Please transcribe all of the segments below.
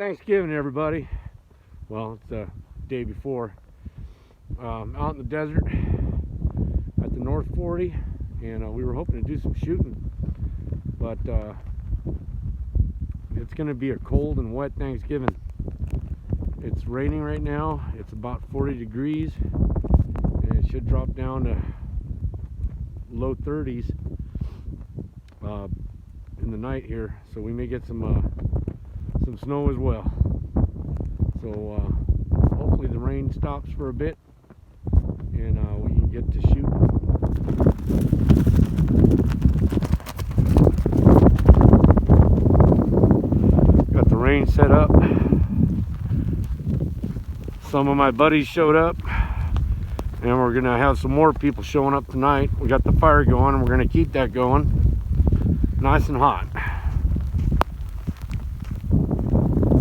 Thanksgiving, everybody. Well, it's the day before. Out in the desert at the North 40, and we were hoping to do some shooting, but it's going to be a cold and wet Thanksgiving. It's raining right now. It's about 40 degrees, and it should drop down to low 30s in the night here, so we may get some snow as well. So hopefully the rain stops for a bit and we can get to shoot. Got the range set up. Some of my buddies showed up, and we're gonna have some more people showing up tonight. We got the fire going, and we're gonna keep that going nice and hot.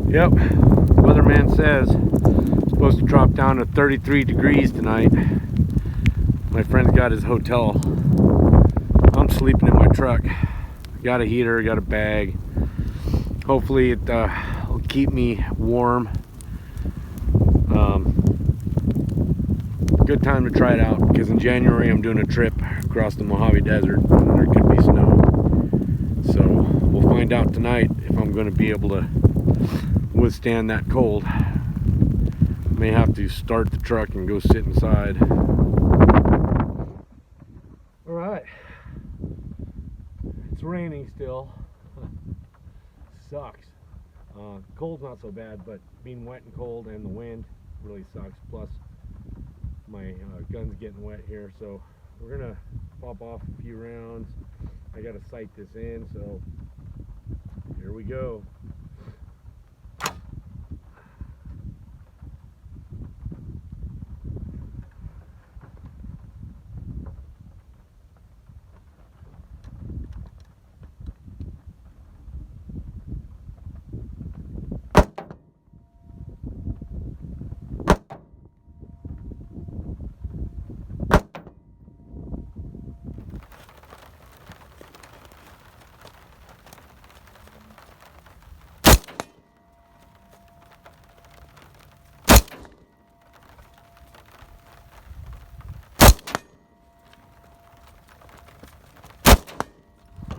Yep, weatherman says it's supposed to drop down to 33 degrees tonight. My friend's got his hotel. I'm sleeping in my truck. Got a heater, got a bag. Hopefully it will keep me warm. Good time to try it out, because in January I'm doing a trip across the Mojave Desert and there could be snow. So we'll find out tonight if I'm going to be able to withstand that cold. May have to start the truck and go sit inside. All right, it's raining still. Sucks. Cold's not so bad, but being wet and cold and the wind really sucks. Plus my gun's getting wet here, so we're gonna pop off a few rounds. I gotta sight this in, so here we go.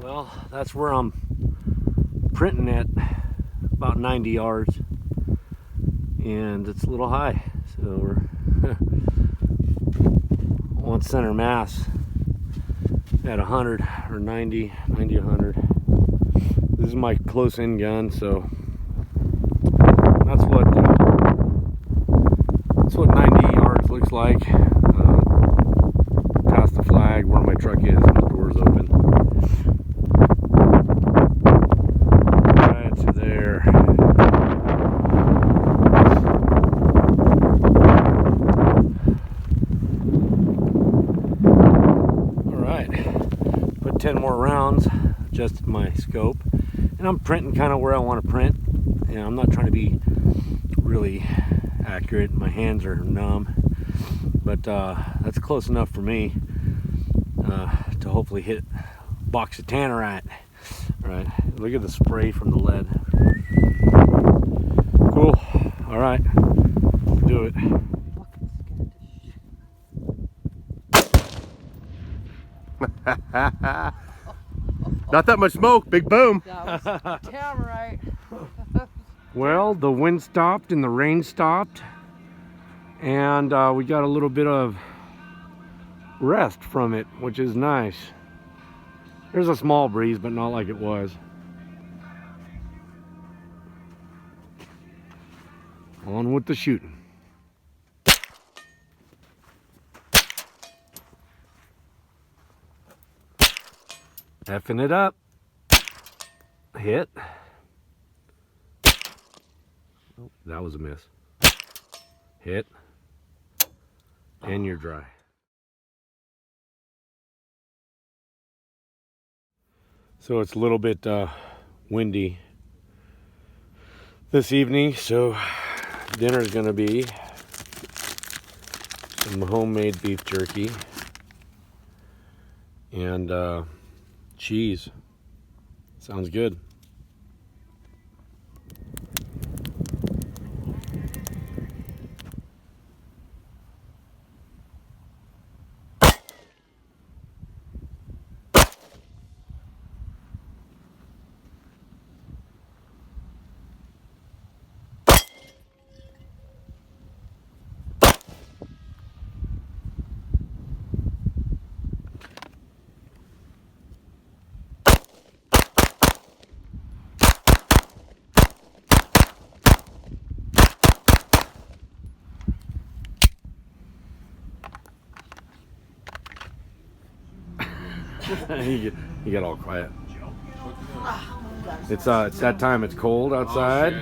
Well, that's where I'm printing at, about 90 yards, and it's a little high, so we're on center mass at 100 or 90, 100. This is my close-in gun, so that's what 90 yards looks like. Past the flag where my truck is, and the door's open. Put 10 more rounds, adjusted my scope, and I'm printing kind of where I want to print. And I'm not trying to be really accurate. My hands are numb, but that's close enough for me to hopefully hit box of tannerite. All right, look at the spray from the lead. Cool. All right, do it. Not that much smoke, big boom. That was tannerite. Well, the wind stopped and the rain stopped, and we got a little bit of rest from it, which is nice. There's a small breeze, but not like it was. On with the shooting. Effing it up. Hit. Oh, that was a miss. Hit. And you're dry. So it's a little bit windy this evening, so dinner's gonna be some homemade beef jerky and cheese. Sounds good. he got all quiet. It's that time. It's cold outside,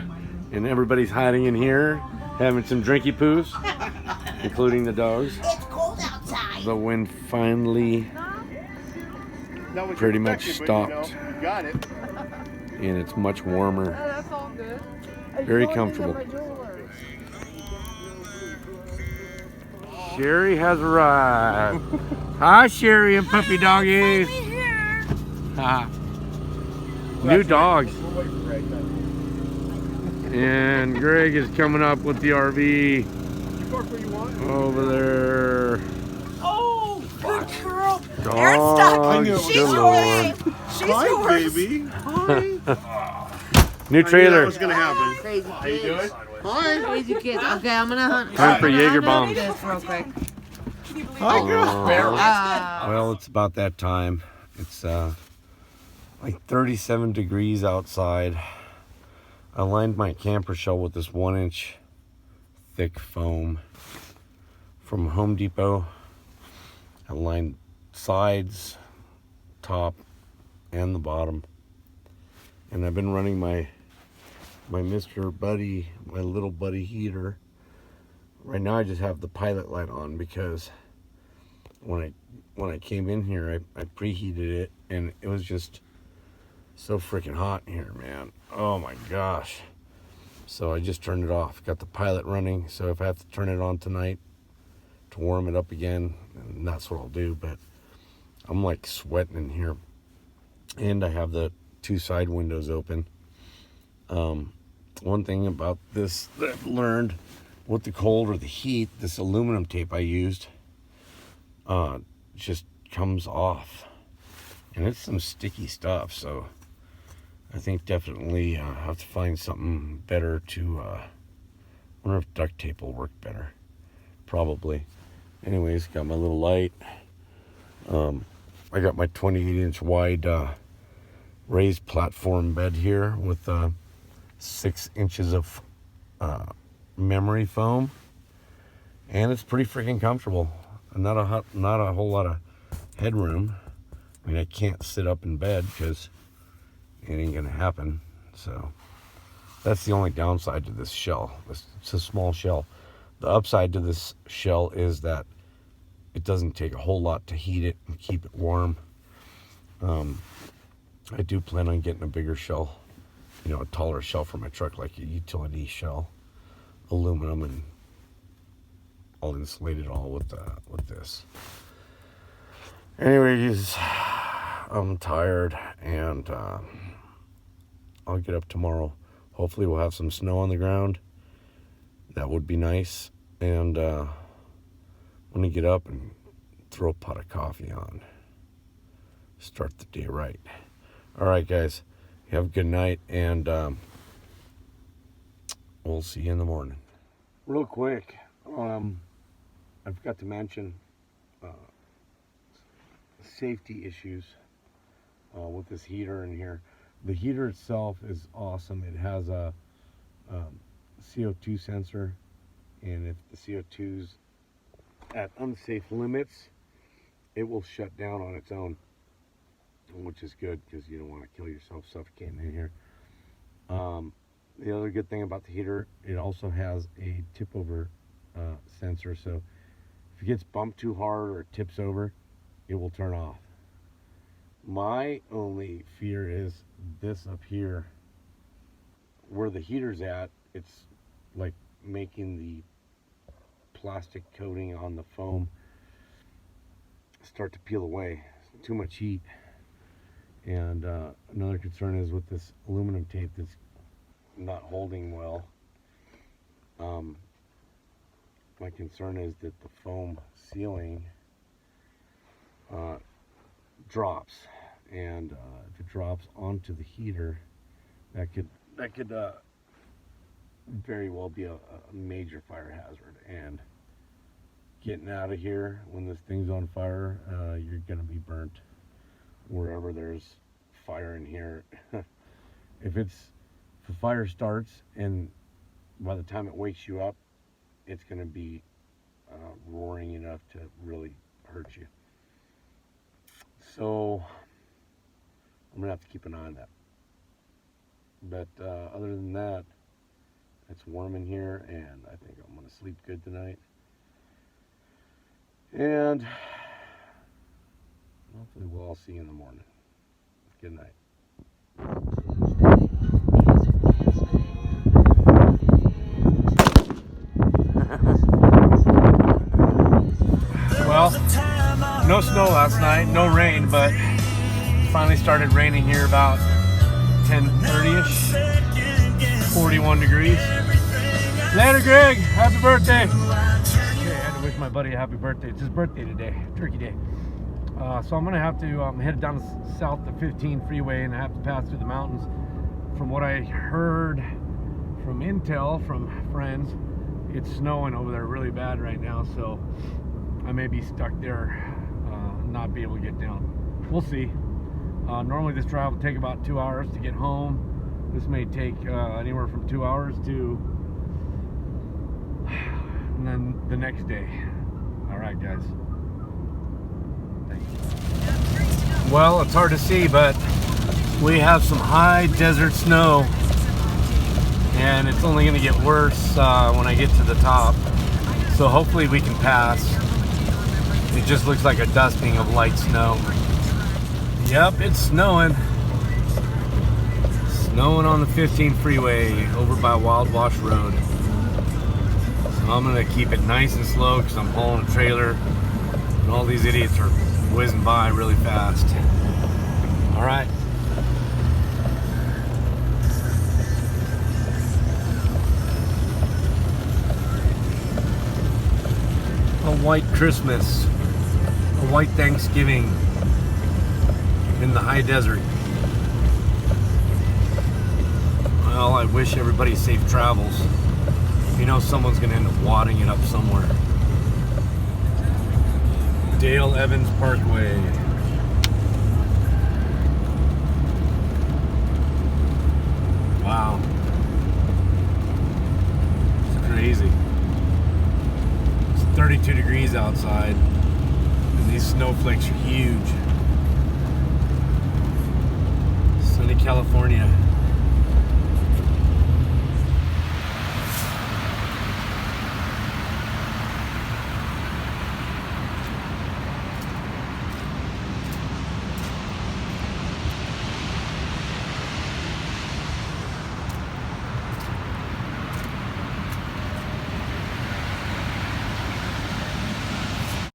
and everybody's hiding in here, having some drinky poos, including the dogs. It's cold outside. The wind finally Not what pretty you much expected, but, stopped, you got it. and it's much warmer. That's all good. Very comfortable. Sherry has arrived. Hi, Sherry and puppy doggies. Ha. New dogs. We're waiting for Greg then. And Greg is coming up with the RV You park where you want. over there. Oh, good girl. Dog Aaron's stuck. She's galore. yours. She's Hi, yours. baby. Hi. New I knew that trailer. was gonna happen. Crazy How you kids. doing? Hi. Crazy kids. Okay, I'm gonna hunt. Time for Jaeger I'm gonna bombs. do this real quick. Hi, girl. Well, it's about that time. It's like 37 degrees outside. I lined my camper shell with this 1-inch thick foam from Home Depot. I lined sides, top, and the bottom. And I've been running my Mr. Buddy, my little buddy heater. Right now I just have the pilot light on because when I came in here, I preheated it, and it was just so freaking hot in here, man. Oh my gosh. So I just turned it off. Got the pilot running, so if I have to turn it on tonight to warm it up again, and that's what I'll do. But I'm like sweating in here, and I have the 2 side windows open. One thing about this that I've learned with the cold or the heat, this aluminum tape I used just comes off, and it's some sticky stuff. So I think definitely have to find something better to. Wonder if duct tape will work better. Probably. Anyways, got my little light. I got my 28-inch wide raised platform bed here with 6 inches of memory foam, and it's pretty freaking comfortable. Not a whole lot of headroom. I mean, I can't sit up in bed because it ain't gonna happen. So that's the only downside to this shell. It's a small shell. The upside to this shell is that it doesn't take a whole lot to heat it and keep it warm. I do plan on getting a bigger shell, a taller shell for my truck, like a utility shell, aluminum, and I'll insulate it all with this. Anyways, I'm tired, and I'll get up tomorrow. Hopefully we'll have some snow on the ground. That would be nice. And I'm gonna get up and throw a pot of coffee on. Start the day right. All right, guys. You have a good night, and we'll see you in the morning. Real quick, I forgot to mention safety issues with this heater in here. The heater itself is awesome. It has a CO2 sensor, and if the CO2's at unsafe limits, it will shut down on its own, which is good because you don't want to kill yourself suffocating in here. The other good thing about the heater, it also has a tip over sensor, so if it gets bumped too hard or it tips over, it will turn off. My only fear is this up here where the heater's at. It's like making the plastic coating on the foam start to peel away. It's too much heat. And another concern is with this aluminum tape that's not holding well. My concern is that the foam sealing drops, and if it drops onto the heater, that could very well be a major fire hazard. And getting out of here when this thing's on fire, you're gonna be burnt wherever there's fire in here. If the fire starts, and by the time it wakes you up, it's gonna be roaring enough to really hurt you. So I'm gonna have to keep an eye on that. But other than that, it's warm in here, and I think I'm gonna sleep good tonight. And hopefully we'll all see you in the morning. Good night. Well, no snow last night, no rain, but it finally started raining here about 10:30ish. 41 degrees. Later, Greg. Happy birthday. Okay, I had to wish my buddy a happy birthday. It's his birthday today, Turkey Day. So I'm gonna have to head down south the 15 freeway, and I have to pass through the mountains. From what I heard from intel from friends, it's snowing over there really bad right now, so I may be stuck there, not be able to get down. We'll see. Normally this drive will take about 2 hours to get home. This may take anywhere from 2 hours to, and then the next day. All right, guys. Thank you. Well, it's hard to see, but we have some high desert snow, and it's only going to get worse when I get to the top. So hopefully we can pass. It just looks like a dusting of light snow. Yep, it's snowing. Snowing on the 15 freeway over by Wild Wash Road. So I'm gonna keep it nice and slow because I'm hauling a trailer, and all these idiots are whizzing by really fast. All right. A white Christmas, a white Thanksgiving in the high desert. Well, I wish everybody safe travels. You know, someone's gonna end up wadding it up somewhere. Dale Evans Parkway. Wow. It's crazy. It's 32 degrees outside, and these snowflakes are huge. Sunny California.